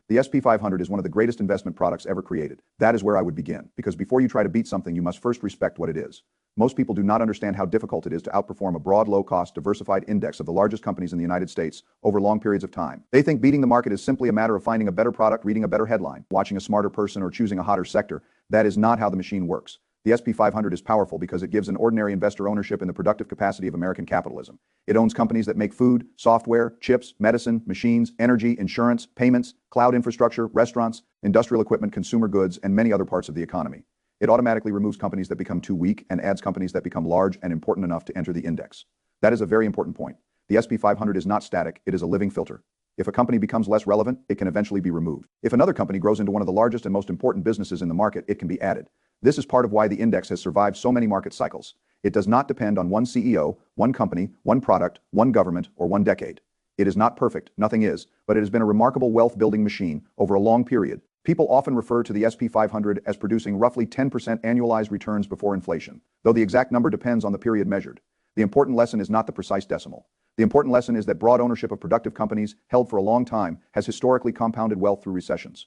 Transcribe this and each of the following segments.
The S&P 500 is one of the greatest investment products ever created. That is where I would begin, because before you try to beat something, you must first respect what it is. Most people do not understand how difficult it is to outperform a broad, low-cost, diversified index of the largest companies in the United States over long periods of time. They think beating the market is simply a matter of finding a better product, reading a better headline, watching a smarter person, or choosing a hotter sector. That is not how the machine works. The S&P 500 is powerful because it gives an ordinary investor ownership in the productive capacity of American capitalism. It owns companies that make food, software, chips, medicine, machines, energy, insurance, payments, cloud infrastructure, restaurants, industrial equipment, consumer goods, and many other parts of the economy. It automatically removes companies that become too weak and adds companies that become large and important enough to enter the index. That is a very important point. The S&P 500 is not static, it is a living filter. If a company becomes less relevant, it can eventually be removed. If another company grows into one of the largest and most important businesses in the market, it can be added. This is part of why the index has survived so many market cycles. It does not depend on one CEO, one company, one product, one government, or one decade. It is not perfect, nothing is, but it has been a remarkable wealth-building machine over a long period. People often refer to the S&P 500 as producing roughly 10% annualized returns before inflation, though the exact number depends on the period measured. The important lesson is not the precise decimal. The important lesson is that broad ownership of productive companies held for a long time has historically compounded wealth through recessions.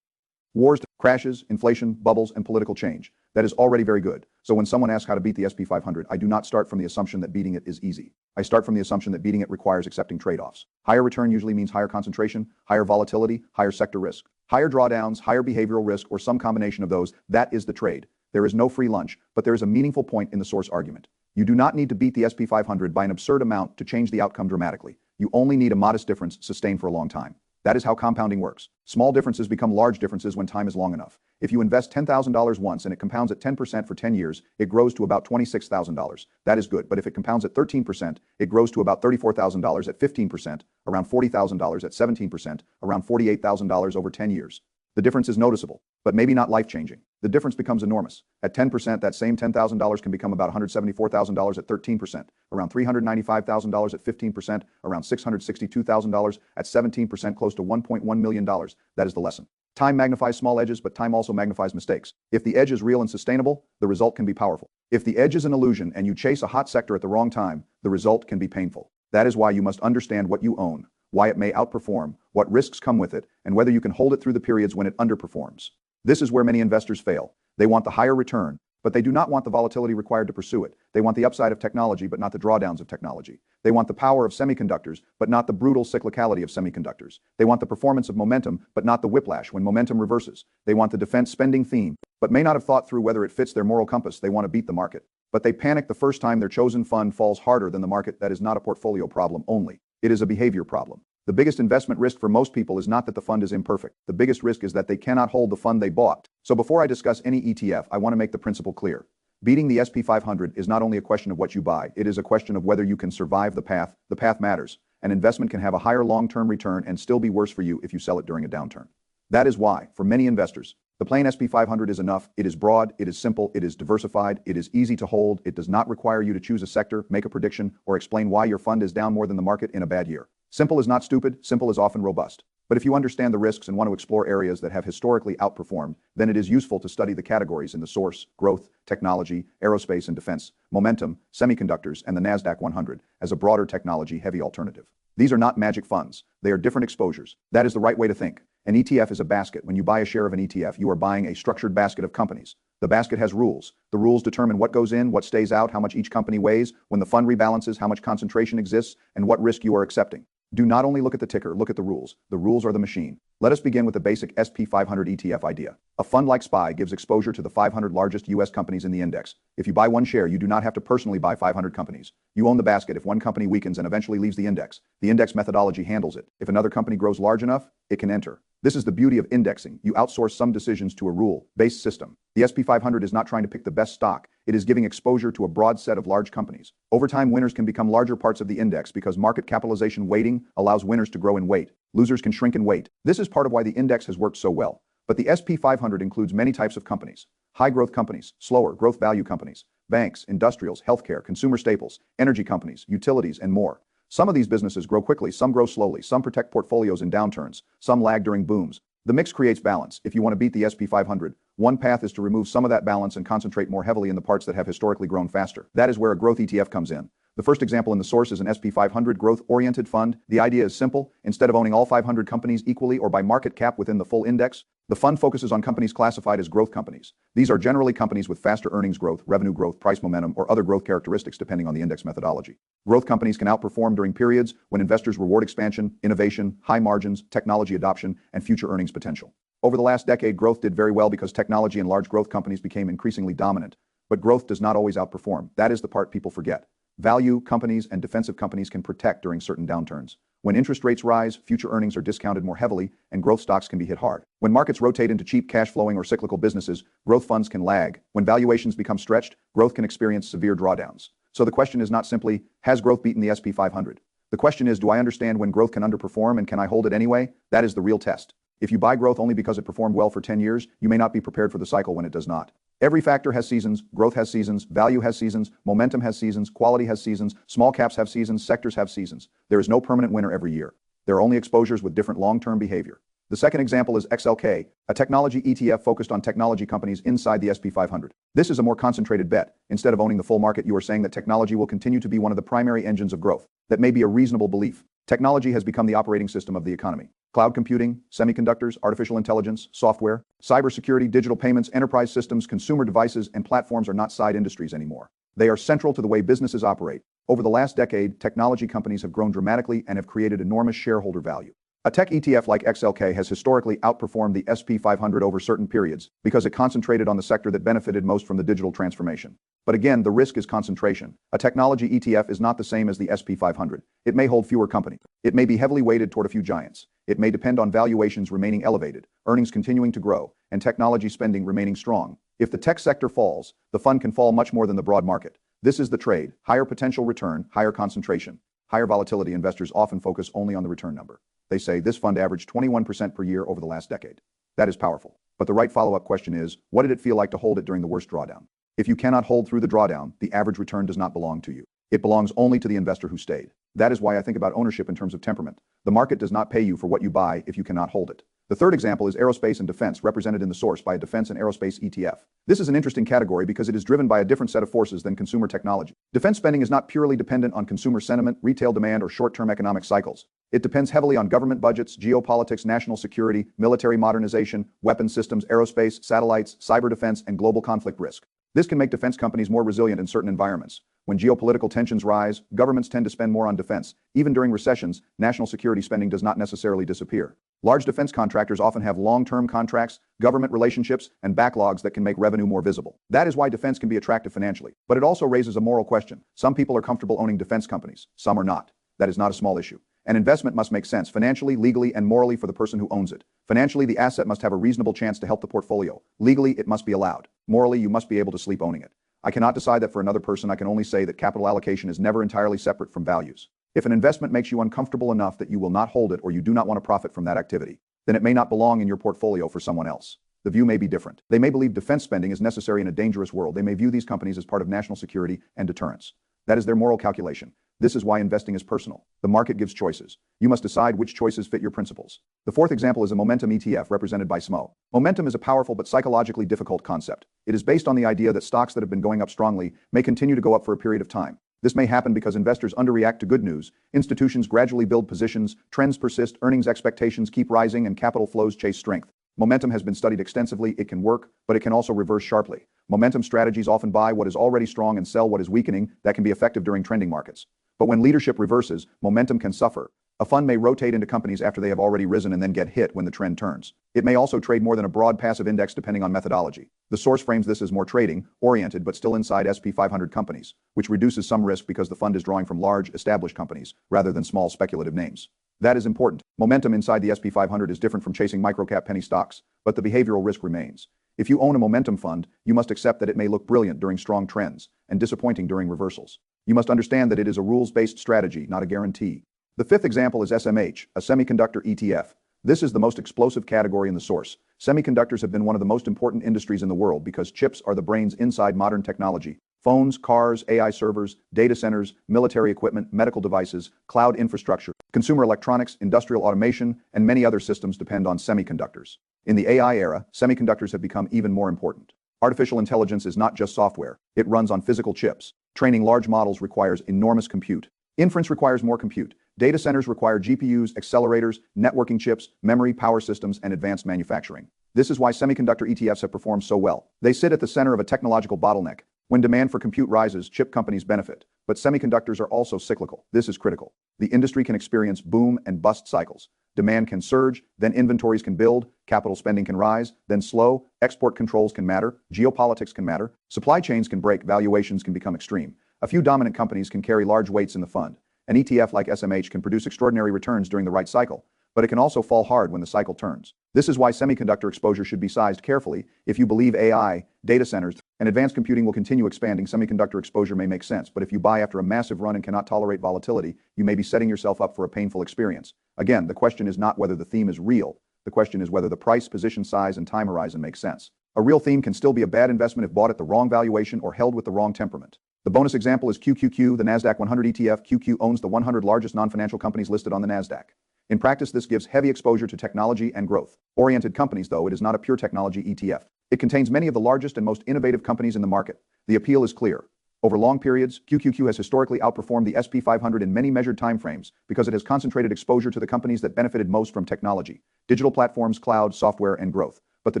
Wars, crashes, inflation, bubbles, and political change. That is already very good. So when someone asks how to beat the S&P 500, I do not start from the assumption that beating it is easy. I start from the assumption that beating it requires accepting trade-offs. Higher return usually means higher concentration, higher volatility, higher sector risk. Higher drawdowns, higher behavioral risk, or some combination of those, that is the trade. There is no free lunch, but there is a meaningful point in the source argument. You do not need to beat the S&P 500 by an absurd amount to change the outcome dramatically. You only need a modest difference sustained for a long time. That is how compounding works. Small differences become large differences when time is long enough. If you invest $10,000 once and it compounds at 10% for 10 years, it grows to about $26,000. That is good, but if it compounds at 13%, it grows to about $34,000 at 15%, around $40,000 at 17%, around $48,000 over 10 years. The difference is noticeable, but maybe not life-changing. The difference becomes enormous. At 10%, that same $10,000 can become about $174,000 at 13%, around $395,000 at 15%, around $662,000 at 17%, close to $1.1 million. That is the lesson. Time magnifies small edges, but time also magnifies mistakes. If the edge is real and sustainable, the result can be powerful. If the edge is an illusion and you chase a hot sector at the wrong time, the result can be painful. That is why you must understand what you own, why it may outperform, what risks come with it, and whether you can hold it through the periods when it underperforms. This is where many investors fail. They want the higher return, but they do not want the volatility required to pursue it. They want the upside of technology, but not the drawdowns of technology. They want the power of semiconductors, but not the brutal cyclicality of semiconductors. They want the performance of momentum, but not the whiplash when momentum reverses. They want the defense spending theme, but may not have thought through whether it fits their moral compass. They want to beat the market, but they panic the first time their chosen fund falls harder than the market. That is not a portfolio problem only. It is a behavior problem. The biggest investment risk for most people is not that the fund is imperfect. The biggest risk is that they cannot hold the fund they bought. So before I discuss any ETF, I want to make the principle clear. Beating the S&P 500 is not only a question of what you buy, it is a question of whether you can survive the path. The path matters. An investment can have a higher long-term return and still be worse for you if you sell it during a downturn. That is why, for many investors, the plain S&P 500 is enough. It is broad, it is simple, it is diversified, it is easy to hold, it does not require you to choose a sector, make a prediction, or explain why your fund is down more than the market in a bad year. Simple is not stupid, simple is often robust. But if you understand the risks and want to explore areas that have historically outperformed, then it is useful to study the categories in the source, growth, technology, aerospace and defense, momentum, semiconductors, and the Nasdaq 100 as a broader technology-heavy alternative. These are not magic funds. They are different exposures. That is the right way to think. An ETF is a basket. When you buy a share of an ETF, you are buying a structured basket of companies. The basket has rules. The rules determine what goes in, what stays out, how much each company weighs, when the fund rebalances, how much concentration exists, and what risk you are accepting. Do not only look at the ticker, look at the rules. The rules are the machine. Let us begin with the basic S&P 500 ETF idea. A fund like SPY gives exposure to the 500 largest U.S. companies in the index. If you buy one share, you do not have to personally buy 500 companies. You own the basket. If one company weakens and eventually leaves the index methodology handles it. If another company grows large enough, it can enter. This is the beauty of indexing. You outsource some decisions to a rule-based system. The S&P 500 is not trying to pick the best stock. It is giving exposure to a broad set of large companies. Over time, winners can become larger parts of the index because market capitalization weighting allows winners to grow in weight. Losers can shrink in weight. This is part of why the index has worked so well. But the S&P 500 includes many types of companies. High-growth companies, slower growth value companies, banks, industrials, healthcare, consumer staples, energy companies, utilities, and more. Some of these businesses grow quickly, some grow slowly, some protect portfolios in downturns, some lag during booms. The mix creates balance. If you want to beat the S&P 500, one path is to remove some of that balance and concentrate more heavily in the parts that have historically grown faster. That is where a growth ETF comes in. The first example in the source is an S&P 500 growth-oriented fund. The idea is simple. Instead of owning all 500 companies equally or by market cap within the full index, the fund focuses on companies classified as growth companies. These are generally companies with faster earnings growth, revenue growth, price momentum, or other growth characteristics depending on the index methodology. Growth companies can outperform during periods when investors reward expansion, innovation, high margins, technology adoption, and future earnings potential. Over the last decade, growth did very well because technology and large growth companies became increasingly dominant. But growth does not always outperform. That is the part people forget. Value companies and defensive companies can protect during certain downturns. When interest rates rise, future earnings are discounted more heavily, and growth stocks can be hit hard. When markets rotate into cheap cash flowing or cyclical businesses, growth funds can lag. When valuations become stretched, growth can experience severe drawdowns. So the question is not simply, has growth beaten the S&P 500? The question is, do I understand when growth can underperform and can I hold it anyway? That is the real test. If you buy growth only because it performed well for 10 years, you may not be prepared for the cycle when it does not. Every factor has seasons, growth has seasons, value has seasons, momentum has seasons, quality has seasons, small caps have seasons, sectors have seasons. There is no permanent winner every year. There are only exposures with different long-term behavior. The second example is XLK, a technology ETF focused on technology companies inside the S&P 500. This is a more concentrated bet. Instead of owning the full market, you are saying that technology will continue to be one of the primary engines of growth. That may be a reasonable belief. Technology has become the operating system of the economy. Cloud computing, semiconductors, artificial intelligence, software, cybersecurity, digital payments, enterprise systems, consumer devices, and platforms are not side industries anymore. They are central to the way businesses operate. Over the last decade, technology companies have grown dramatically and have created enormous shareholder value. A tech ETF like XLK has historically outperformed the S&P 500 over certain periods because it concentrated on the sector that benefited most from the digital transformation. But again, the risk is concentration. A technology ETF is not the same as the S&P 500. It may hold fewer companies. It may be heavily weighted toward a few giants. It may depend on valuations remaining elevated, earnings continuing to grow, and technology spending remaining strong. If the tech sector falls, the fund can fall much more than the broad market. This is the trade: higher potential return, higher concentration. Higher volatility investors often focus only on the return number. They say this fund averaged 21% per year over the last decade. That is powerful. But the right follow-up question is, what did it feel like to hold it during the worst drawdown? If you cannot hold through the drawdown, the average return does not belong to you. It belongs only to the investor who stayed. That is why I think about ownership in terms of temperament. The market does not pay you for what you buy if you cannot hold it. The third example is aerospace and defense, represented in the source by a defense and aerospace ETF. This is an interesting category because it is driven by a different set of forces than consumer technology. Defense spending is not purely dependent on consumer sentiment, retail demand, or short-term economic cycles. It depends heavily on government budgets, geopolitics, national security, military modernization, weapon systems, aerospace, satellites, cyber defense, and global conflict risk. This can make defense companies more resilient in certain environments. When geopolitical tensions rise, governments tend to spend more on defense. Even during recessions, national security spending does not necessarily disappear. Large defense contractors often have long-term contracts, government relationships, and backlogs that can make revenue more visible. That is why defense can be attractive financially. But it also raises a moral question. Some people are comfortable owning defense companies. Some are not. That is not a small issue. An investment must make sense financially, legally, and morally for the person who owns it. Financially, the asset must have a reasonable chance to help the portfolio. Legally, it must be allowed. Morally, you must be able to sleep owning it. I cannot decide that for another person. I can only say that capital allocation is never entirely separate from values. If an investment makes you uncomfortable enough that you will not hold it or you do not want to profit from that activity, then it may not belong in your portfolio for someone else. The view may be different. They may believe defense spending is necessary in a dangerous world. They may view these companies as part of national security and deterrence. That is their moral calculation. This is why investing is personal. The market gives choices. You must decide which choices fit your principles. The fourth example is a momentum ETF represented by SMO. Momentum is a powerful but psychologically difficult concept. It is based on the idea that stocks that have been going up strongly may continue to go up for a period of time. This may happen because investors underreact to good news, institutions gradually build positions, trends persist, earnings expectations keep rising, and capital flows chase strength. Momentum has been studied extensively. It can work, but it can also reverse sharply. Momentum strategies often buy what is already strong and sell what is weakening. That can be effective during trending markets. But when leadership reverses, momentum can suffer. A fund may rotate into companies after they have already risen and then get hit when the trend turns. It may also trade more than a broad passive index depending on methodology. The source frames this as more trading-oriented but still inside S&P 500 companies, which reduces some risk because the fund is drawing from large, established companies rather than small speculative names. That is important. Momentum inside the S&P 500 is different from chasing microcap penny stocks, but the behavioral risk remains. If you own a momentum fund, you must accept that it may look brilliant during strong trends and disappointing during reversals. You must understand that it is a rules-based strategy, not a guarantee. The fifth example is SMH, a semiconductor ETF. This is the most explosive category in the source. Semiconductors have been one of the most important industries in the world because chips are the brains inside modern technology. Phones, cars, AI servers, data centers, military equipment, medical devices, cloud infrastructure, consumer electronics, industrial automation, and many other systems depend on semiconductors. In the AI era, semiconductors have become even more important. Artificial intelligence is not just software. It runs on physical chips. Training large models requires enormous compute. Inference requires more compute. Data centers require GPUs, accelerators, networking chips, memory, power systems, and advanced manufacturing. This is why semiconductor ETFs have performed so well. They sit at the center of a technological bottleneck. When demand for compute rises, chip companies benefit. But semiconductors are also cyclical. This is critical. The industry can experience boom and bust cycles. Demand can surge, then inventories can build, capital spending can rise, then slow, export controls can matter, geopolitics can matter, supply chains can break, valuations can become extreme. A few dominant companies can carry large weights in the fund. An ETF like SMH can produce extraordinary returns during the right cycle, but it can also fall hard when the cycle turns. This is why semiconductor exposure should be sized carefully. If you believe AI, data centers, and advanced computing will continue expanding, semiconductor exposure may make sense, but if you buy after a massive run and cannot tolerate volatility, you may be setting yourself up for a painful experience. Again, the question is not whether the theme is real. The question is whether the price, position size, and time horizon make sense. A real theme can still be a bad investment if bought at the wrong valuation or held with the wrong temperament. The bonus example is QQQ, the Nasdaq 100 ETF. QQ owns the 100 largest non-financial companies listed on the Nasdaq. In practice, this gives heavy exposure to technology and growth-oriented companies, though it is not a pure technology ETF. It contains many of the largest and most innovative companies in the market. The appeal is clear. Over long periods, QQQ has historically outperformed the S&P 500 in many measured timeframes because it has concentrated exposure to the companies that benefited most from technology, digital platforms, cloud, software, and growth. But the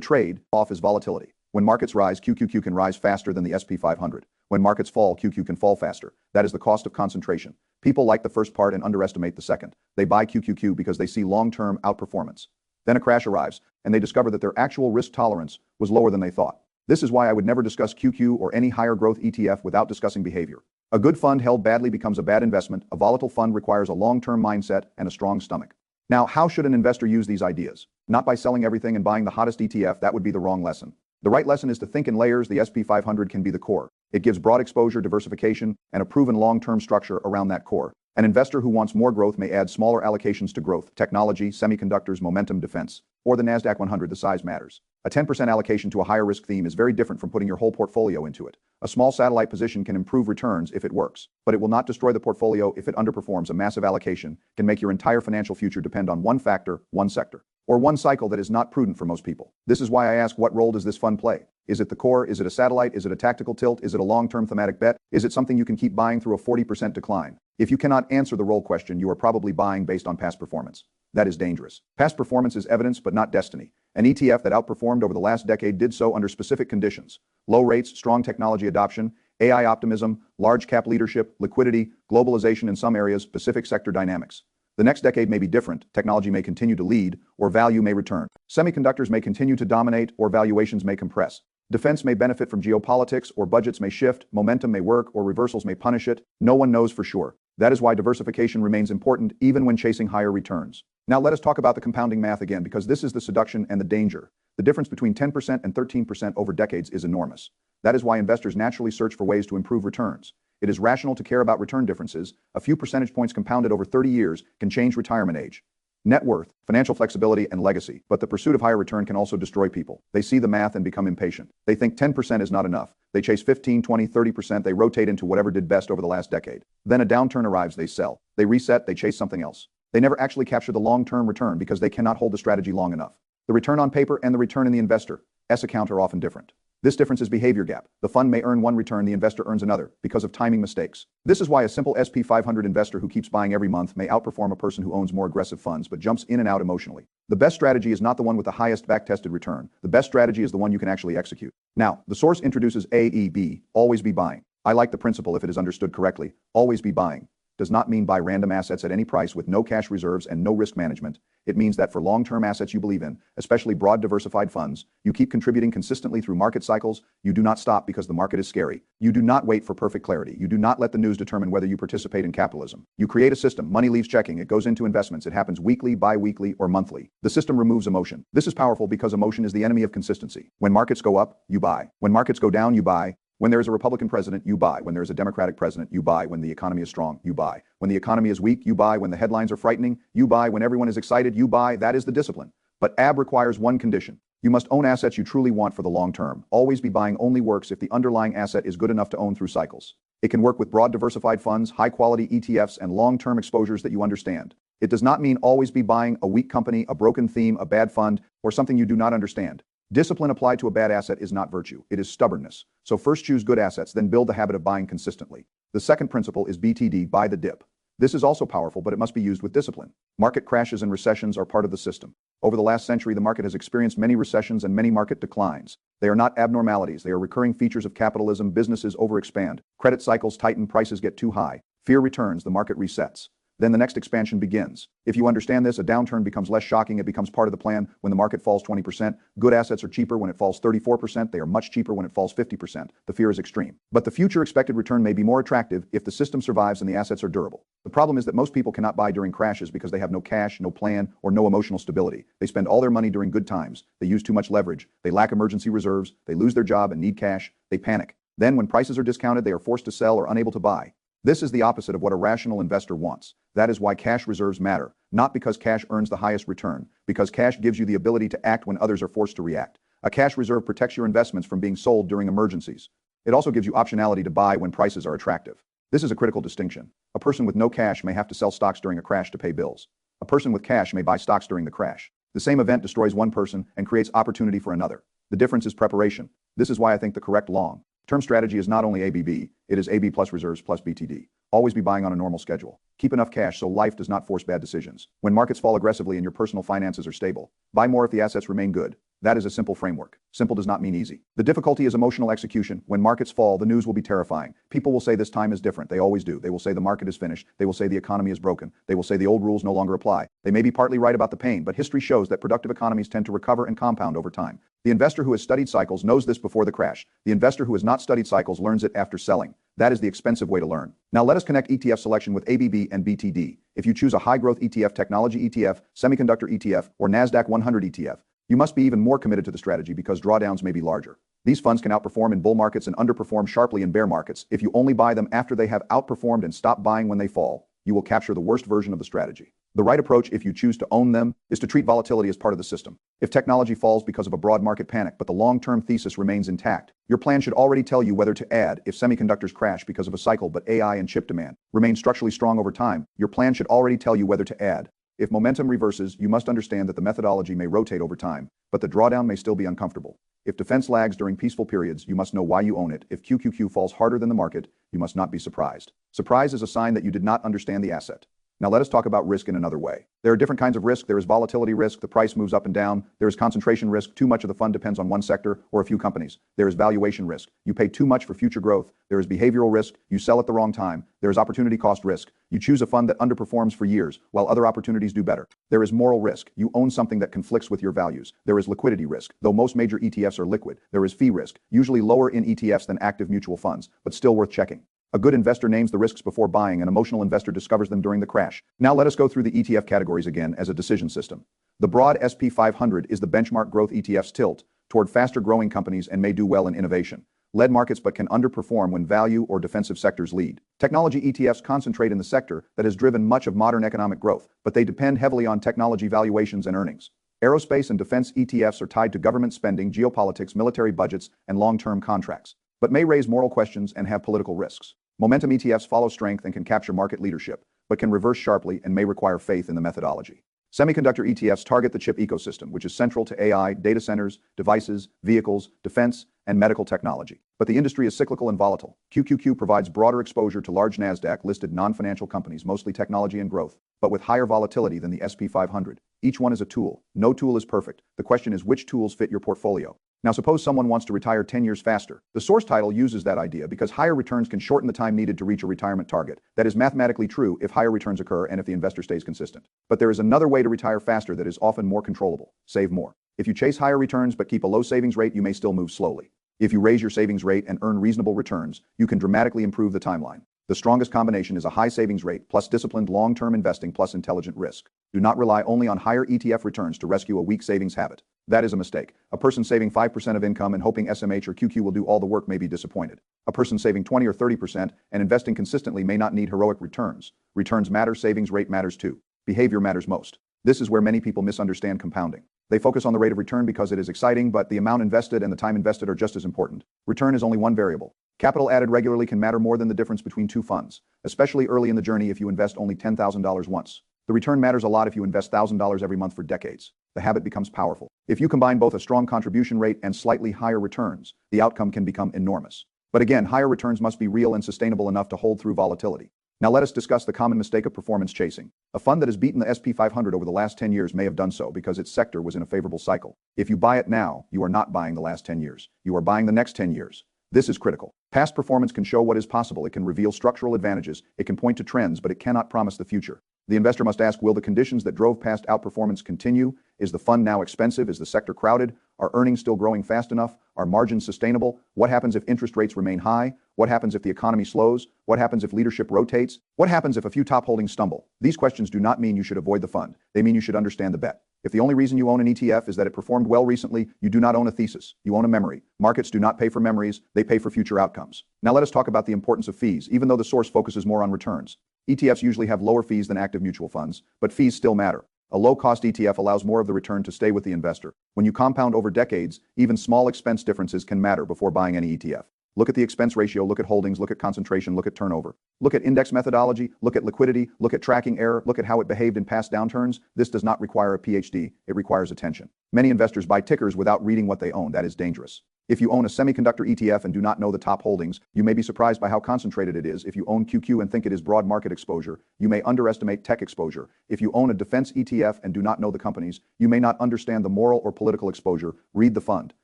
trade-off is volatility. When markets rise, QQQ can rise faster than the S&P 500. When markets fall, QQ can fall faster. That is the cost of concentration. People like the first part and underestimate the second. They buy QQQ because they see long-term outperformance. Then a crash arrives, and they discover that their actual risk tolerance was lower than they thought. This is why I would never discuss QQ or any higher growth ETF without discussing behavior. A good fund held badly becomes a bad investment. A volatile fund requires a long-term mindset and a strong stomach. Now, how should an investor use these ideas? Not by selling everything and buying the hottest ETF. That would be the wrong lesson. The right lesson is to think in layers. The S&P 500 can be the core. It gives broad exposure, diversification, and a proven long-term structure around that core. An investor who wants more growth may add smaller allocations to growth, technology, semiconductors, momentum, defense, or the Nasdaq 100. The size matters. A 10% allocation to a higher risk theme is very different from putting your whole portfolio into it. A small satellite position can improve returns if it works, but it will not destroy the portfolio if it underperforms. A massive allocation can make your entire financial future depend on one factor, one sector, or one cycle that is not prudent for most people. This is why I ask, what role does this fund play? Is it the core? Is it a satellite? Is it a tactical tilt? Is it a long-term thematic bet? Is it something you can keep buying through a 40% decline? If you cannot answer the role question, you are probably buying based on past performance. That is dangerous. Past performance is evidence but not destiny. An ETF that outperformed over the last decade did so under specific conditions: low rates, strong technology adoption, AI optimism, large cap leadership, liquidity, globalization in some areas, specific sector dynamics. The next decade may be different. Technology may continue to lead, or value may return. Semiconductors may continue to dominate, or valuations may compress. Defense may benefit from geopolitics, or budgets may shift. Momentum may work, or reversals may punish it. No one knows for sure. That is why diversification remains important even when chasing higher returns. Now let us talk about the compounding math again, because this is the seduction and the danger. The difference between 10% and 13% over decades is enormous. That is why investors naturally search for ways to improve returns. It is rational to care about return differences. A few percentage points compounded over 30 years can change retirement age, net worth, financial flexibility, and legacy. But the pursuit of higher return can also destroy people. They see the math and become impatient. They think 10% is not enough. They chase 15, 20, 30%. They rotate into whatever did best over the last decade. Then a downturn arrives. They sell. They reset. They chase something else. They never actually capture the long-term return because they cannot hold the strategy long enough. The return on paper and the return in the investor's account are often different. This difference is behavior gap. The fund may earn one return, the investor earns another, because of timing mistakes. This is why a simple S&P 500 investor who keeps buying every month may outperform a person who owns more aggressive funds but jumps in and out emotionally. The best strategy is not the one with the highest back-tested return. The best strategy is the one you can actually execute. Now, the source introduces AEB, always be buying. I like the principle if it is understood correctly. Always be buying does not mean buy random assets at any price with no cash reserves and no risk management. It means that for long-term assets you believe in, especially broad diversified funds, you keep contributing consistently through market cycles. You do not stop because the market is scary. You do not wait for perfect clarity. You do not let the news determine whether you participate in capitalism. You create a system. Money leaves checking. It goes into investments. It happens weekly, bi-weekly, or monthly. The system removes emotion. This is powerful because emotion is the enemy of consistency. When markets go up, you buy. When markets go down, you buy. When there is a Republican president, you buy. When there is a Democratic president, you buy. When the economy is strong, you buy. When the economy is weak, you buy. When the headlines are frightening, you buy. When everyone is excited, you buy. That is the discipline. But AB requires one condition. You must own assets you truly want for the long term. Always be buying only works if the underlying asset is good enough to own through cycles. It can work with broad diversified funds, high-quality ETFs, and long-term exposures that you understand. It does not mean always be buying a weak company, a broken theme, a bad fund, or something you do not understand. Discipline applied to a bad asset is not virtue, it is stubbornness. So first choose good assets, then build the habit of buying consistently. The second principle is BTD, buy the dip. This is also powerful, but it must be used with discipline. Market crashes and recessions are part of the system. Over the last century, the market has experienced many recessions and many market declines. They are not abnormalities, they are recurring features of capitalism. Businesses overexpand, credit cycles tighten, prices get too high, fear returns, the market resets. Then the next expansion begins. If you understand this, a downturn becomes less shocking, it becomes part of the plan. When the market falls 20%, good assets are cheaper. When it falls 34%, they are much cheaper. When it falls 50%, the fear is extreme. But the future expected return may be more attractive if the system survives and the assets are durable. The problem is that most people cannot buy during crashes because they have no cash, no plan, or no emotional stability. They spend all their money during good times. They use too much leverage. They lack emergency reserves. They lose their job and need cash. They panic. Then when prices are discounted, they are forced to sell or unable to buy. This is the opposite of what a rational investor wants. That is why cash reserves matter, not because cash earns the highest return, because cash gives you the ability to act when others are forced to react. A cash reserve protects your investments from being sold during emergencies. It also gives you optionality to buy when prices are attractive. This is a critical distinction. A person with no cash may have to sell stocks during a crash to pay bills. A person with cash may buy stocks during the crash. The same event destroys one person and creates opportunity for another. The difference is preparation. This is why I think the correct long-term strategy is not only ABB, it is AB plus reserves plus BTD. Always be buying on a normal schedule. Keep enough cash so life does not force bad decisions. When markets fall aggressively and your personal finances are stable, buy more if the assets remain good. That is a simple framework. Simple does not mean easy. The difficulty is emotional execution. When markets fall, the news will be terrifying. People will say this time is different. They always do. They will say the market is finished. They will say the economy is broken. They will say the old rules no longer apply. They may be partly right about the pain, but history shows that productive economies tend to recover and compound over time. The investor who has studied cycles knows this before the crash. The investor who has not studied cycles learns it after selling. That is the expensive way to learn. Now let us connect ETF selection with ABB and BTD. If you choose a high-growth ETF, technology ETF, semiconductor ETF, or Nasdaq 100 ETF, you must be even more committed to the strategy because drawdowns may be larger. These funds can outperform in bull markets and underperform sharply in bear markets. If you only buy them after they have outperformed and stop buying when they fall, you will capture the worst version of the strategy. The right approach, if you choose to own them, is to treat volatility as part of the system. If technology falls because of a broad market panic but the long-term thesis remains intact, your plan should already tell you whether to add. If semiconductors crash because of a cycle but AI and chip demand remain structurally strong over time, your plan should already tell you whether to add. If momentum reverses, you must understand that the methodology may rotate over time, but the drawdown may still be uncomfortable. If defense lags during peaceful periods, you must know why you own it. If QQQ falls harder than the market, you must not be surprised. Surprise is a sign that you did not understand the asset. Now let us talk about risk in another way. There are different kinds of risk. There is volatility risk, the price moves up and down. There is concentration risk, too much of the fund depends on one sector or a few companies. There is valuation risk, you pay too much for future growth. There is behavioral risk, you sell at the wrong time. There is opportunity cost risk, you choose a fund that underperforms for years while other opportunities do better. There is moral risk, you own something that conflicts with your values. There is liquidity risk, though most major ETFs are liquid. There is fee risk, usually lower in ETFs than active mutual funds, but still worth checking. A good investor names the risks before buying. An emotional investor discovers them during the crash. Now let us go through the ETF categories again as a decision system. The broad SP 500 is the benchmark growth ETF's tilt toward faster growing companies and may do well in innovation-led markets but can underperform when value or defensive sectors lead. Technology ETFs concentrate in the sector that has driven much of modern economic growth, but they depend heavily on technology valuations and earnings. Aerospace and defense ETFs are tied to government spending, geopolitics, military budgets, and long-term contracts, but may raise moral questions and have political risks. Momentum ETFs follow strength and can capture market leadership, but can reverse sharply and may require faith in the methodology. Semiconductor ETFs target the chip ecosystem, which is central to AI, data centers, devices, vehicles, defense, and medical technology. But the industry is cyclical and volatile. QQQ provides broader exposure to large Nasdaq-listed non-financial companies, mostly technology and growth, but with higher volatility than the SP 500. Each one is a tool. No tool is perfect. The question is which tools fit your portfolio. Now suppose someone wants to retire 10 years faster. The source title uses that idea because higher returns can shorten the time needed to reach a retirement target. That is mathematically true if higher returns occur and if the investor stays consistent. But there is another way to retire faster that is often more controllable. Save more. If you chase higher returns but keep a low savings rate, you may still move slowly. If you raise your savings rate and earn reasonable returns, you can dramatically improve the timeline. The strongest combination is a high savings rate plus disciplined long-term investing plus intelligent risk. Do not rely only on higher ETF returns to rescue a weak savings habit. That is a mistake. A person saving 5% of income and hoping SMH or QQ will do all the work may be disappointed. A person saving 20 or 30% and investing consistently may not need heroic returns. Returns matter, savings rate matters too. Behavior matters most. This is where many people misunderstand compounding. They focus on the rate of return because it is exciting, but the amount invested and the time invested are just as important. Return is only one variable. Capital added regularly can matter more than the difference between two funds, especially early in the journey if you invest only $10,000 once. The return matters a lot if you invest $1,000 every month for decades. The habit becomes powerful. If you combine both a strong contribution rate and slightly higher returns, the outcome can become enormous. But again, higher returns must be real and sustainable enough to hold through volatility. Now let us discuss the common mistake of performance chasing. A fund that has beaten the S&P 500 over the last 10 years may have done so because its sector was in a favorable cycle. If you buy it now, you are not buying the last 10 years. You are buying the next 10 years. This is critical. Past performance can show what is possible. It can reveal structural advantages. It can point to trends, but it cannot promise the future. The investor must ask, will the conditions that drove past outperformance continue? Is the fund now expensive? Is the sector crowded? Are earnings still growing fast enough? Are margins sustainable? What happens if interest rates remain high? What happens if the economy slows? What happens if leadership rotates? What happens if a few top holdings stumble? These questions do not mean you should avoid the fund. They mean you should understand the bet. If the only reason you own an ETF is that it performed well recently, you do not own a thesis. You own a memory. Markets do not pay for memories. They pay for future outcomes. Now let us talk about the importance of fees, even though the source focuses more on returns. ETFs usually have lower fees than active mutual funds, but fees still matter. A low-cost ETF allows more of the return to stay with the investor. When you compound over decades, even small expense differences can matter before buying any ETF. Look at the expense ratio, look at holdings, look at concentration, look at turnover. Look at index methodology, look at liquidity, look at tracking error, look at how it behaved in past downturns. This does not require a PhD, it requires attention. Many investors buy tickers without reading what they own. That is dangerous. If you own a semiconductor ETF and do not know the top holdings, you may be surprised by how concentrated it is. If you own QQ and think it is broad market exposure, you may underestimate tech exposure. If you own a defense ETF and do not know the companies, you may not understand the moral or political exposure. Read the fund.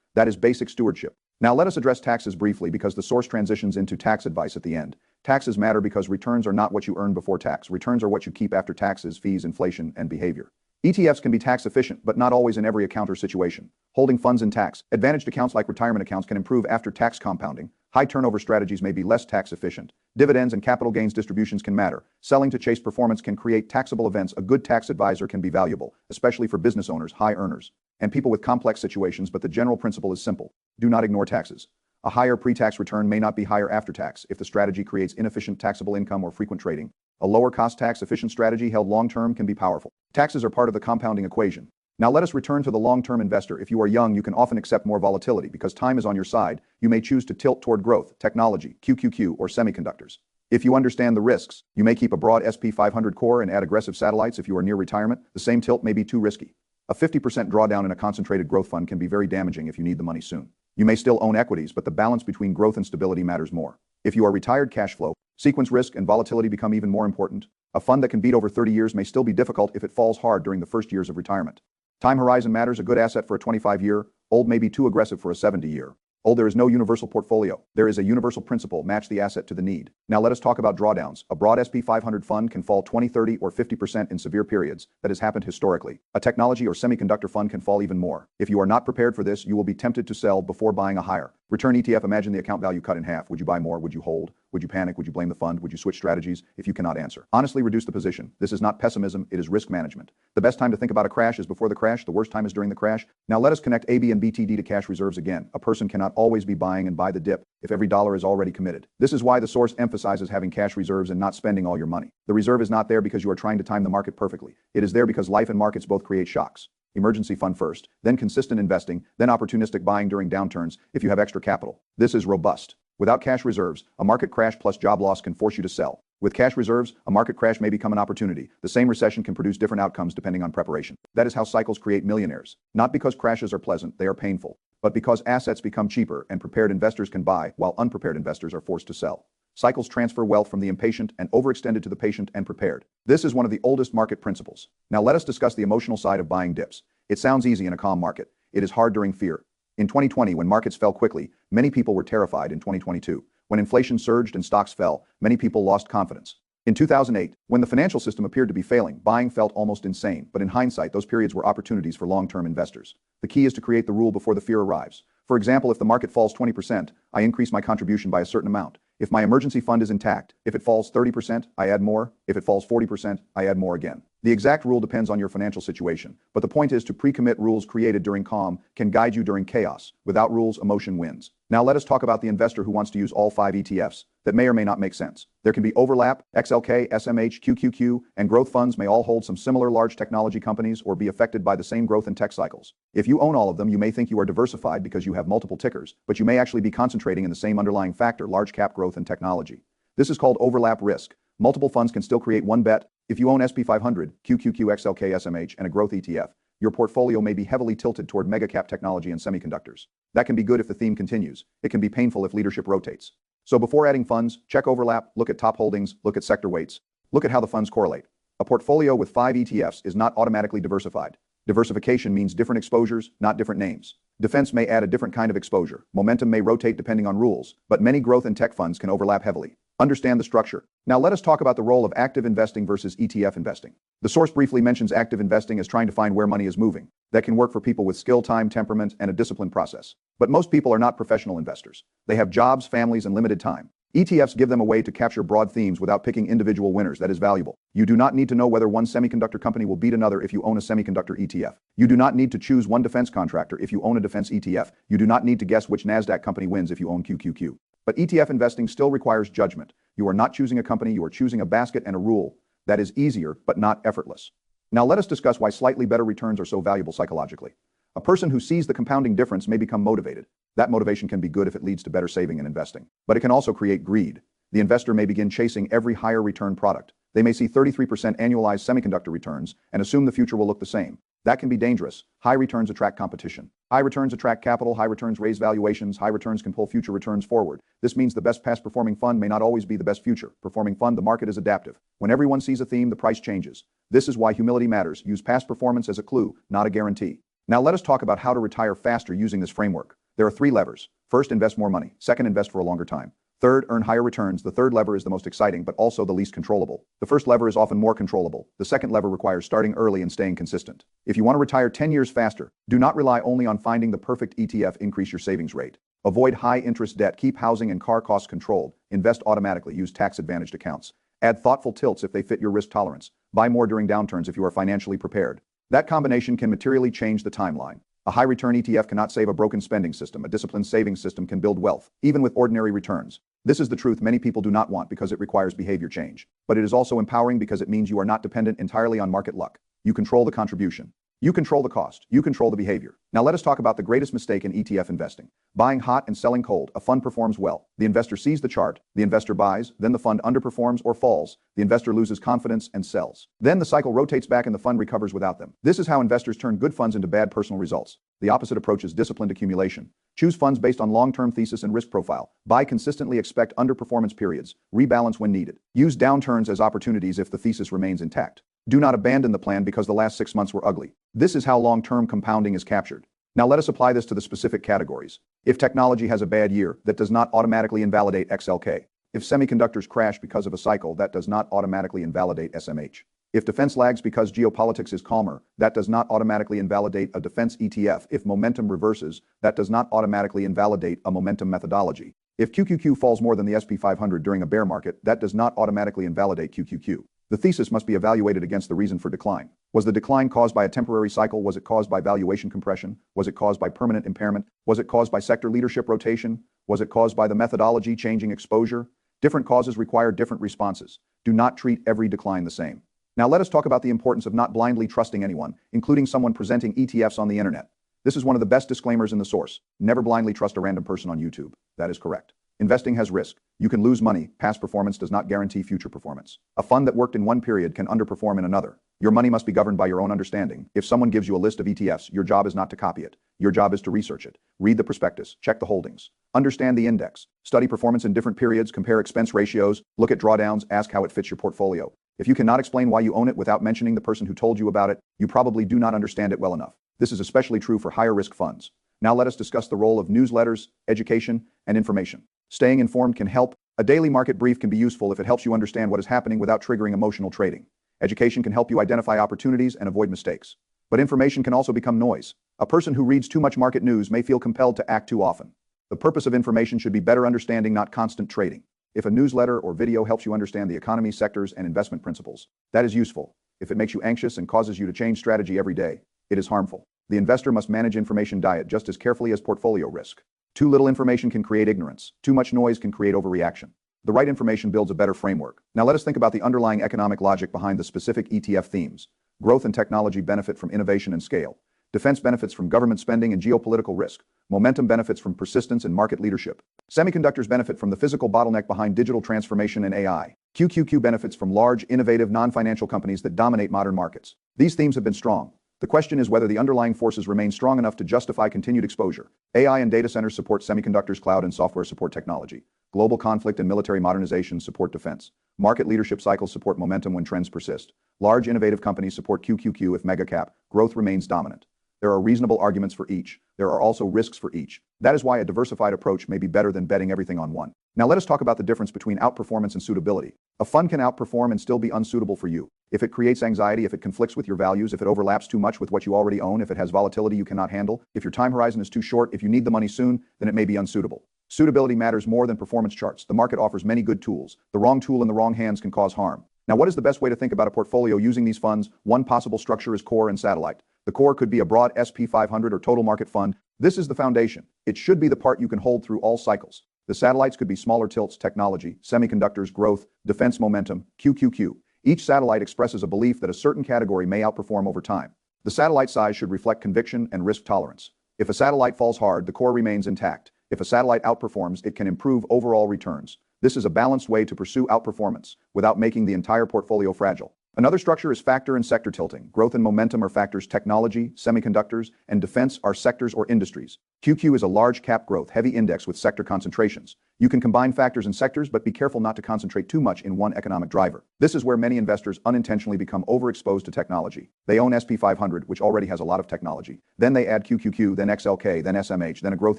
That is basic stewardship. Now let us address taxes briefly because the source transitions into tax advice at the end. Taxes matter because returns are not what you earn before tax. Returns are what you keep after taxes, fees, inflation, and behavior. ETFs can be tax efficient, but not always in every account or situation. Holding funds in tax-advantaged accounts like retirement accounts can improve after tax compounding. High turnover strategies may be less tax efficient. Dividends and capital gains distributions can matter. Selling to chase performance can create taxable events. A good tax advisor can be valuable, especially for business owners, high earners, and people with complex situations, but the general principle is simple. Do not ignore taxes. A higher pre-tax return may not be higher after tax if the strategy creates inefficient taxable income or frequent trading. A lower cost tax-efficient strategy held long-term can be powerful. Taxes are part of the compounding equation. Now let us return to the long-term investor. If you are young, you can often accept more volatility because time is on your side. You may choose to tilt toward growth, technology, QQQ, or semiconductors. If you understand the risks, you may keep a broad S&P 500 core and add aggressive satellites. If you are near retirement, the same tilt may be too risky. A 50% drawdown in a concentrated growth fund can be very damaging if you need the money soon. You may still own equities, but the balance between growth and stability matters more. If you are retired, cash flow, sequence risk, and volatility become even more important. A fund that can beat over 30 years may still be difficult if it falls hard during the first years of retirement. Time horizon matters. A good asset for a 25-year, old may be too aggressive for a 70-year. Old, there is no universal portfolio. There is a universal principle: match the asset to the need. Now let us talk about drawdowns. A broad S&P 500 fund can fall 20, 30, or 50% in severe periods. That has happened historically. A technology or semiconductor fund can fall even more. If you are not prepared for this, you will be tempted to sell before buying a higher return ETF. Imagine the account value cut in half. Would you buy more? Would you hold? Would you panic? Would you blame the fund? Would you switch strategies? If you cannot answer, honestly reduce the position. This is not pessimism, it is risk management. The best time to think about a crash is before the crash. The worst time is during the crash. Now let us connect AB and BTD to cash reserves again. A person cannot always be buying and buy the dip if every dollar is already committed. This is why the source emphasizes having cash reserves and not spending all your money. The reserve is not there because you are trying to time the market perfectly. It is there because life and markets both create shocks. Emergency fund first, then consistent investing, then opportunistic buying during downturns if you have extra capital. This is robust. Without cash reserves, a market crash plus job loss can force you to sell. With cash reserves, a market crash may become an opportunity. The same recession can produce different outcomes depending on preparation. That is how cycles create millionaires. Not because crashes are pleasant, they are painful, but because assets become cheaper and prepared investors can buy while unprepared investors are forced to sell. Cycles transfer wealth from the impatient and overextended to the patient and prepared. This is one of the oldest market principles. Now let us discuss the emotional side of buying dips. It sounds easy in a calm market. It is hard during fear. In 2020, when markets fell quickly, many people were terrified. In 2022, when inflation surged and stocks fell, many people lost confidence. In 2008, when the financial system appeared to be failing, buying felt almost insane. But in hindsight, those periods were opportunities for long-term investors. The key is to create the rule before the fear arrives. For example, if the market falls 20%, I increase my contribution by a certain amount. If my emergency fund is intact, if it falls 30%, I add more. If it falls 40%, I add more again. The exact rule depends on your financial situation, but the point is to pre-commit. Rules created during calm can guide you during chaos. Without rules, emotion wins. Now let us talk about the investor who wants to use all 5 ETFs. That may or may not make sense. There can be overlap. XLK, SMH, QQQ, and growth funds may all hold some similar large technology companies or be affected by the same growth and tech cycles. If you own all of them, you may think you are diversified because you have multiple tickers, but you may actually be concentrating in the same underlying factor: large cap growth and technology. This is called overlap risk. Multiple funds can still create one bet, If you own SP 500, QQQ XLK SMH, and a growth ETF, your portfolio may be heavily tilted toward mega-cap technology and semiconductors. That can be good if the theme continues. It can be painful if leadership rotates. So before adding funds, check overlap, look at top holdings, look at sector weights, look at how the funds correlate. A portfolio with 5 ETFs is not automatically diversified. Diversification means different exposures, not different names. Defense may add a different kind of exposure. Momentum may rotate depending on rules, but many growth and tech funds can overlap heavily. Understand the structure. Now let us talk about the role of active investing versus ETF investing. The source briefly mentions active investing as trying to find where money is moving. That can work for people with skill, time, temperament, and a disciplined process. But most people are not professional investors. They have jobs, families, and limited time. ETFs give them a way to capture broad themes without picking individual winners. That is valuable. You do not need to know whether one semiconductor company will beat another if you own a semiconductor ETF. You do not need to choose one defense contractor if you own a defense ETF. You do not need to guess which Nasdaq company wins if you own QQQ. But ETF investing still requires judgment. You are not choosing a company, you are choosing a basket and a rule. That is easier, but not effortless. Now let us discuss why slightly better returns are so valuable psychologically. A person who sees the compounding difference may become motivated. That motivation can be good if it leads to better saving and investing. But it can also create greed. The investor may begin chasing every higher return product. They may see 33% annualized semiconductor returns and assume the future will look the same. That can be dangerous. High returns attract competition. High returns attract capital. High returns raise valuations. High returns can pull future returns forward. This means the best past performing fund may not always be the best future performing fund. The market is adaptive. When everyone sees a theme, the price changes. This is why humility matters. Use past performance as a clue, not a guarantee. Now let us talk about how to retire faster using this framework. There are 3 levers. First, invest more money. Second, invest for a longer time. Third, earn higher returns. The third lever is the most exciting, but also the least controllable. The first lever is often more controllable. The second lever requires starting early and staying consistent. If you want to retire 10 years faster, do not rely only on finding the perfect ETF. Increase your savings rate. Avoid high-interest debt. Keep housing and car costs controlled. Invest automatically. Use tax-advantaged accounts. Add thoughtful tilts if they fit your risk tolerance. Buy more during downturns if you are financially prepared. That combination can materially change the timeline. A high-return ETF cannot save a broken spending system. A disciplined savings system can build wealth, even with ordinary returns. This is the truth many people do not want because it requires behavior change. But it is also empowering because it means you are not dependent entirely on market luck. You control the contribution. You control the cost. You control the behavior. Now let us talk about the greatest mistake in ETF investing. Buying hot and selling cold. A fund performs well. The investor sees the chart. The investor buys. Then the fund underperforms or falls. The investor loses confidence and sells. Then the cycle rotates back and the fund recovers without them. This is how investors turn good funds into bad personal results. The opposite approach is disciplined accumulation. Choose funds based on long-term thesis and risk profile. Buy consistently. Expect underperformance periods. Rebalance when needed. Use downturns as opportunities if the thesis remains intact. Do not abandon the plan because the last 6 months were ugly. This is how long-term compounding is captured. Now let us apply this to the specific categories. If technology has a bad year, that does not automatically invalidate XLK. If semiconductors crash because of a cycle, that does not automatically invalidate SMH. If defense lags because geopolitics is calmer, that does not automatically invalidate a defense ETF. If momentum reverses, that does not automatically invalidate a momentum methodology. If QQQ falls more than the SP 500 during a bear market, that does not automatically invalidate QQQ. The thesis must be evaluated against the reason for decline. Was the decline caused by a temporary cycle? Was it caused by valuation compression? Was it caused by permanent impairment? Was it caused by sector leadership rotation? Was it caused by the methodology changing exposure? Different causes require different responses. Do not treat every decline the same. Now let us talk about the importance of not blindly trusting anyone, including someone presenting ETFs on the internet. This is one of the best disclaimers in the source. Never blindly trust a random person on YouTube. That is correct. Investing has risk. You can lose money. Past performance does not guarantee future performance. A fund that worked in one period can underperform in another. Your money must be governed by your own understanding. If someone gives you a list of ETFs, your job is not to copy it. Your job is to research it. Read the prospectus. Check the holdings. Understand the index. Study performance in different periods. Compare expense ratios. Look at drawdowns. Ask how it fits your portfolio. If you cannot explain why you own it without mentioning the person who told you about it, you probably do not understand it well enough. This is especially true for higher risk funds. Now let us discuss the role of newsletters, education, and information. Staying informed can help. A daily market brief can be useful if it helps you understand what is happening without triggering emotional trading. Education can help you identify opportunities and avoid mistakes. But information can also become noise. A person who reads too much market news may feel compelled to act too often. The purpose of information should be better understanding, not constant trading. If a newsletter or video helps you understand the economy, sectors, and investment principles, that is useful. If it makes you anxious and causes you to change strategy every day, it is harmful. The investor must manage information diet just as carefully as portfolio risk. Too little information can create ignorance. Too much noise can create overreaction. The right information builds a better framework. Now let us think about the underlying economic logic behind the specific ETF themes. Growth and technology benefit from innovation and scale. Defense benefits from government spending and geopolitical risk. Momentum benefits from persistence and market leadership. Semiconductors benefit from the physical bottleneck behind digital transformation and AI. QQQ benefits from large, innovative, non-financial companies that dominate modern markets. These themes have been strong. The question is whether the underlying forces remain strong enough to justify continued exposure. AI and data centers support semiconductors, cloud and software support technology. Global conflict and military modernization support defense. Market leadership cycles support momentum when trends persist. Large innovative companies support QQQ if megacap growth remains dominant. There are reasonable arguments for each. There are also risks for each. That is why a diversified approach may be better than betting everything on one. Now let us talk about the difference between outperformance and suitability. A fund can outperform and still be unsuitable for you. If it creates anxiety, if it conflicts with your values, if it overlaps too much with what you already own, if it has volatility you cannot handle, if your time horizon is too short, if you need the money soon, then it may be unsuitable. Suitability matters more than performance charts. The market offers many good tools. The wrong tool in the wrong hands can cause harm. Now, what is the best way to think about a portfolio using these funds? One possible structure is core and satellite. The core could be a broad SP 500 or total market fund. This is the foundation. It should be the part you can hold through all cycles. The satellites could be smaller tilts, technology, semiconductors, growth, defense momentum, QQQ. Each satellite expresses a belief that a certain category may outperform over time. The satellite size should reflect conviction and risk tolerance. If a satellite falls hard, the core remains intact. If a satellite outperforms, it can improve overall returns. This is a balanced way to pursue outperformance without making the entire portfolio fragile. Another structure is factor and sector tilting. Growth and momentum are factors, technology, semiconductors, and defense are sectors or industries. QQ is a large cap growth, heavy index with sector concentrations. You can combine factors and sectors, but be careful not to concentrate too much in one economic driver. This is where many investors unintentionally become overexposed to technology. They own SP 500, which already has a lot of technology. Then they add QQQ, then XLK, then SMH, then a growth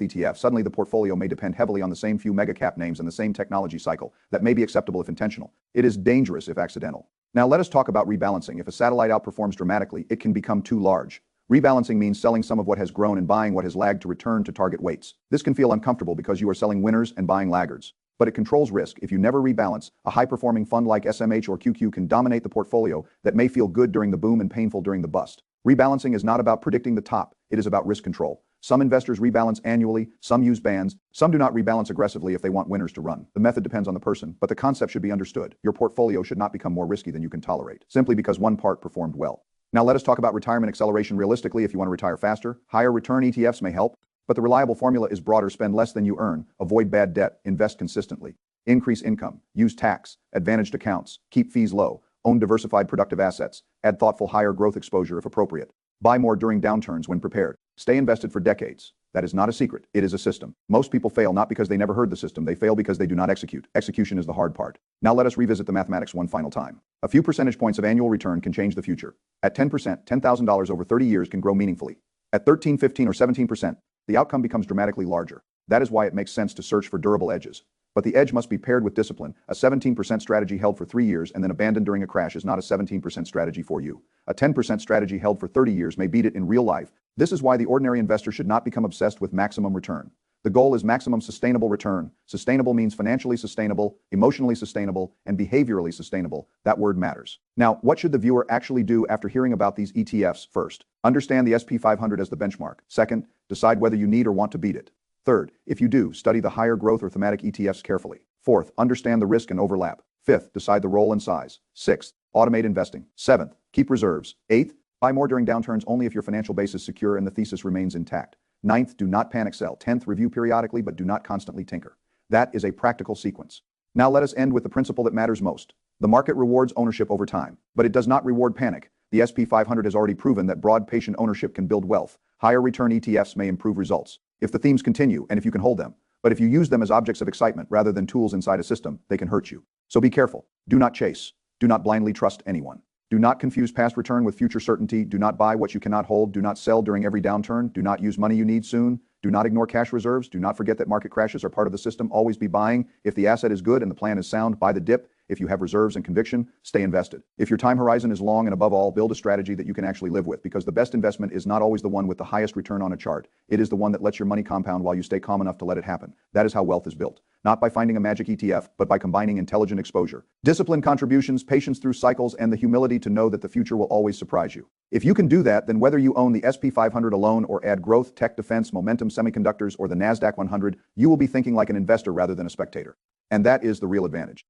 ETF. Suddenly the portfolio may depend heavily on the same few mega cap names and the same technology cycle. That may be acceptable if intentional. It is dangerous if accidental. Now let us talk about rebalancing. If a satellite outperforms dramatically, it can become too large. Rebalancing means selling some of what has grown and buying what has lagged to return to target weights. This can feel uncomfortable because you are selling winners and buying laggards. But it controls risk. If you never rebalance, a high-performing fund like SMH or QQ can dominate the portfolio that may feel good during the boom and painful during the bust. Rebalancing is not about predicting the top. It is about risk control. Some investors rebalance annually, some use bands, some do not rebalance aggressively if they want winners to run. The method depends on the person, but the concept should be understood. Your portfolio should not become more risky than you can tolerate, simply because one part performed well. Now let us talk about retirement acceleration realistically. If you want to retire faster, higher return ETFs may help, but the reliable formula is broader. Spend less than you earn, avoid bad debt, invest consistently, increase income, use tax, advantaged accounts, keep fees low, own diversified productive assets, add thoughtful higher growth exposure if appropriate. Buy more during downturns when prepared. Stay invested for decades. That is not a secret. It is a system. Most people fail not because they never heard the system. They fail because they do not execute. Execution is the hard part. Now let us revisit the mathematics one final time. A few percentage points of annual return can change the future. At 10%, $10,000 over 30 years can grow meaningfully. At 13, 15, or 17%, the outcome becomes dramatically larger. That is why it makes sense to search for durable edges. But the edge must be paired with discipline. A 17% strategy held for 3 years and then abandoned during a crash is not a 17% strategy for you. A 10% strategy held for 30 years may beat it in real life. This is why the ordinary investor should not become obsessed with maximum return. The goal is maximum sustainable return. Sustainable means financially sustainable, emotionally sustainable, and behaviorally sustainable. That word matters. Now, what should the viewer actually do after hearing about these ETFs? First, understand the SP 500 as the benchmark. Second, decide whether you need or want to beat it. Third, if you do, study the higher growth or thematic ETFs carefully. Fourth, understand the risk and overlap. Fifth, decide the role and size. Sixth, automate investing. Seventh, keep reserves. Eighth, buy more during downturns only if your financial base is secure and the thesis remains intact. Ninth, do not panic sell. 10th, review periodically but do not constantly tinker. That is a practical sequence. Now let us end with the principle that matters most. The market rewards ownership over time, but it does not reward panic. The SP 500 has already proven that broad patient ownership can build wealth. Higher return ETFs may improve results if the themes continue and if you can hold them. But if you use them as objects of excitement rather than tools inside a system, they can hurt you. So be careful. Do not chase. Do not blindly trust anyone. Do not confuse past return with future certainty. Do not buy what you cannot hold. Do not sell during every downturn. Do not use money you need soon. Do not ignore cash reserves. Do not forget that market crashes are part of the system. Always be buying. If the asset is good and the plan is sound, buy the dip. If you have reserves and conviction, stay invested. If your time horizon is long, and above all, build a strategy that you can actually live with, because the best investment is not always the one with the highest return on a chart. It is the one that lets your money compound while you stay calm enough to let it happen. That is how wealth is built. Not by finding a magic ETF, but by combining intelligent exposure, disciplined contributions, patience through cycles, and the humility to know that the future will always surprise you. If you can do that, then whether you own the SP 500 alone or add growth, tech, defense, momentum, semiconductors, or the Nasdaq 100, you will be thinking like an investor rather than a spectator. And that is the real advantage.